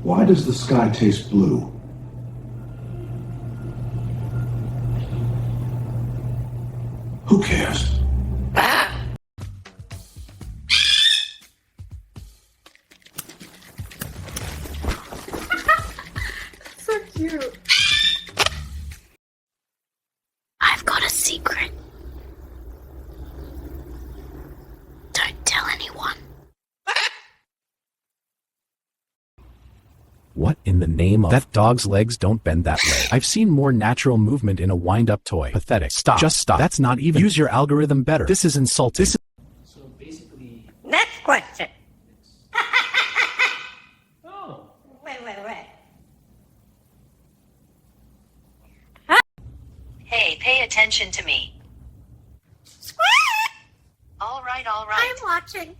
Why does the sky taste blue? Who cares? So cute. I've got a secret. Don't tell anyone. What in the name of— That dog's legs don't bend that way. I've seen more natural movement in a wind-up toy. Pathetic. Stop. Just stop. That's not even— Use your algorithm better. This is insulting. So basically... Next question. Oh. Wait. Hey, pay attention to me. Squawk! All right. I'm watching.